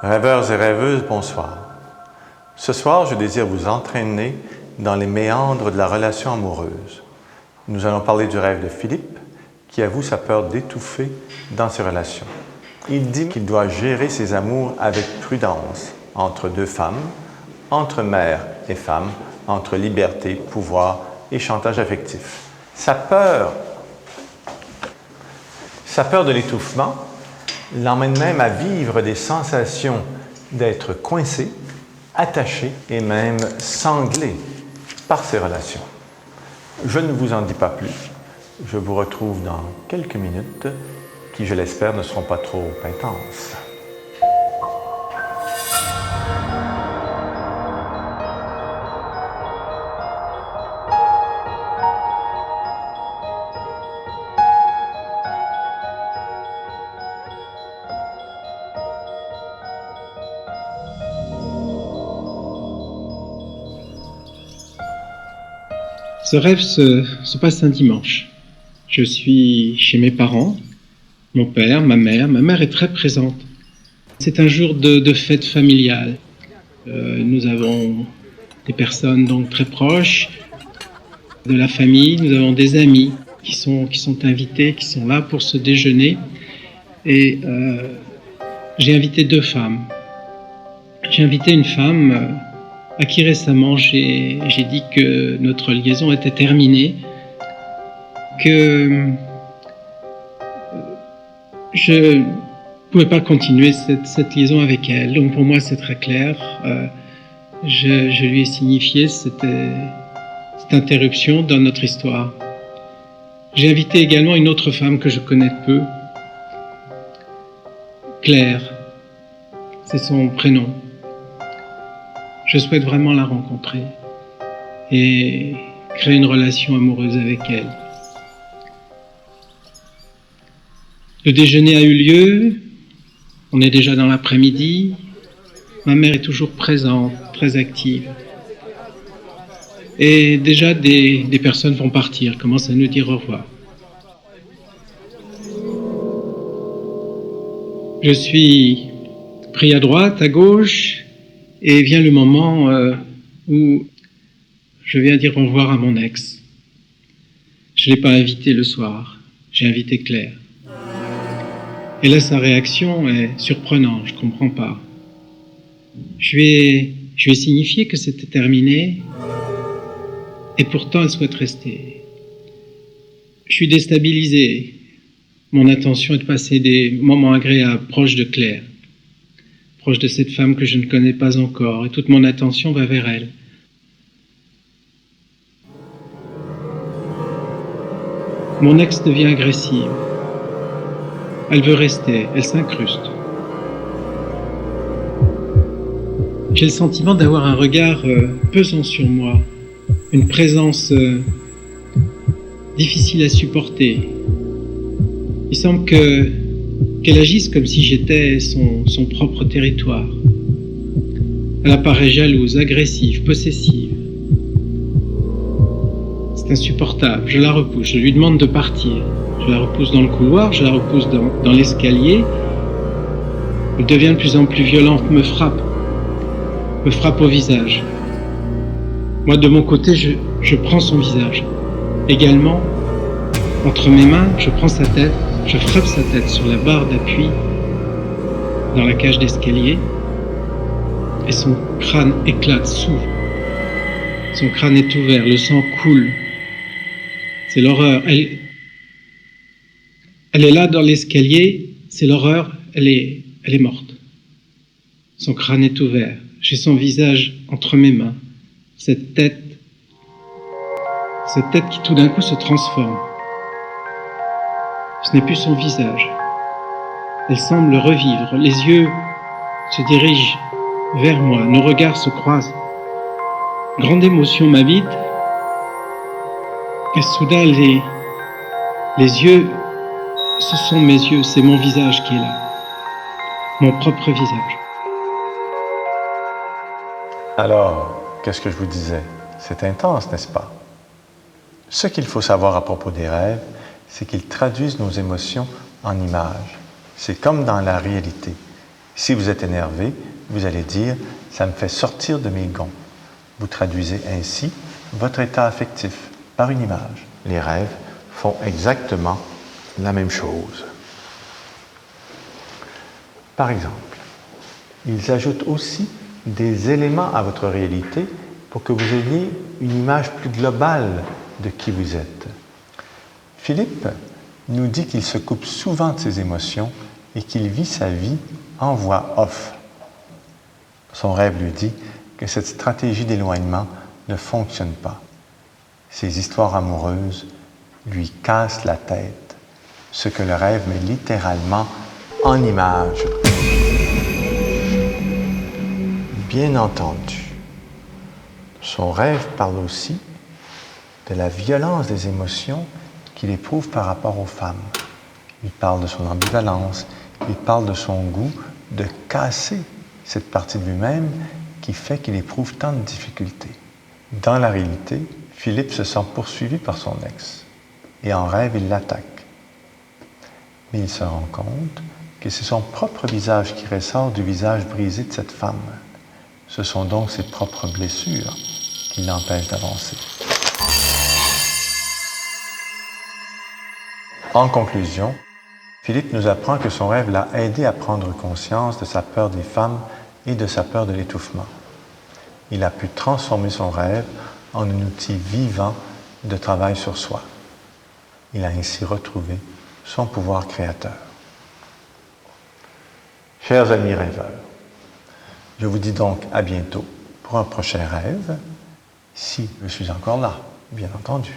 Rêveurs et rêveuses, bonsoir. Ce soir, je désire vous entraîner dans les méandres de la relation amoureuse. Nous allons parler du rêve de Philippe, qui avoue sa peur d'étouffer dans ses relations. Il dit qu'il doit gérer ses amours avec prudence, entre deux femmes, entre mère et femme, entre liberté, pouvoir et chantage affectif. Sa peur de l'étouffement l'emmène même à vivre des sensations d'être coincé, attaché et même sanglé par ses relations. Je ne vous en dis pas plus. Je vous retrouve dans quelques minutes qui, je l'espère, ne seront pas trop intenses. Ce rêve se passe un dimanche. Je suis chez mes parents, mon père, ma mère est très présente. C'est un jour de fête familiale. Nous avons des personnes donc très proches de la famille, nous avons des amis qui sont invités, qui sont là pour ce déjeuner. Et j'ai invité deux femmes. J'ai invité une femme à qui récemment j'ai dit que notre liaison était terminée, que je ne pouvais pas continuer cette liaison avec elle. Donc pour moi c'est très clair. Je lui ai signifié cette interruption dans notre histoire. J'ai invité également une autre femme que je connais peu, Claire, c'est son prénom. Je souhaite vraiment la rencontrer et créer une relation amoureuse avec elle. Le déjeuner a eu lieu, on est déjà dans l'après-midi, ma mère est toujours présente, très active. Et déjà des personnes vont partir, commencent à nous dire au revoir. Je suis pris à droite, à gauche, et vient le moment où je viens dire au revoir à mon ex. Je ne l'ai pas invité le soir, j'ai invité Claire. Et là, sa réaction est surprenante, je ne comprends pas. Je lui ai signifié que c'était terminé, et pourtant elle souhaite rester. Je suis déstabilisé. Mon intention est de passer des moments agréables, proches de Claire, proche de cette femme que je ne connais pas encore, et toute mon attention va vers elle. Mon ex devient agressive. Elle veut rester, elle s'incruste. J'ai le sentiment d'avoir un regard pesant sur moi, une présence difficile à supporter. Il semble qu'elle agisse comme si j'étais son propre territoire. Elle apparaît jalouse, agressive, possessive. C'est insupportable, je la repousse, je lui demande de partir. Je la repousse dans le couloir, je la repousse dans l'escalier. Elle devient de plus en plus violente, me frappe au visage. Moi, de mon côté, je prends son visage. Également, entre mes mains, je prends sa tête, je frappe sa tête sur la barre d'appui dans la cage d'escalier et son crâne éclate, s'ouvre. Son crâne est ouvert, le sang coule. C'est l'horreur. Elle est là dans l'escalier, c'est l'horreur, elle est morte. Son crâne est ouvert, j'ai son visage entre mes mains, cette tête qui tout d'un coup se transforme. Ce n'est plus son visage. Elle semble revivre, les yeux se dirigent vers moi, nos regards se croisent. Grande émotion m'habite, et soudain les yeux, ce sont mes yeux, c'est mon visage qui est là, mon propre visage. Alors, qu'est-ce que je vous disais? C'est intense, n'est-ce pas? Ce qu'il faut savoir à propos des rêves, c'est qu'ils traduisent nos émotions en images. C'est comme dans la réalité. Si vous êtes énervé, vous allez dire « ça me fait sortir de mes gonds ». Vous traduisez ainsi votre état affectif par une image. Les rêves font exactement la même chose. Par exemple, ils ajoutent aussi des éléments à votre réalité pour que vous ayez une image plus globale de qui vous êtes. Philippe nous dit qu'il se coupe souvent de ses émotions et qu'il vit sa vie en voix off. Son rêve lui dit que cette stratégie d'éloignement ne fonctionne pas. Ses histoires amoureuses lui cassent la tête, ce que le rêve met littéralement en image. Bien entendu, son rêve parle aussi de la violence des émotions qu'il éprouve par rapport aux femmes. Il parle de son ambivalence, il parle de son goût de casser cette partie de lui-même qui fait qu'il éprouve tant de difficultés. Dans la réalité, Philippe se sent poursuivi par son ex et en rêve, il l'attaque. Mais il se rend compte que c'est son propre visage qui ressort du visage brisé de cette femme. Ce sont donc ses propres blessures qui l'empêchent d'avancer. En conclusion, Philippe nous apprend que son rêve l'a aidé à prendre conscience de sa peur des femmes et de sa peur de l'étouffement. Il a pu transformer son rêve en un outil vivant de travail sur soi. Il a ainsi retrouvé son pouvoir créateur. Chers amis rêveurs, je vous dis donc à bientôt pour un prochain rêve, si je suis encore là, bien entendu.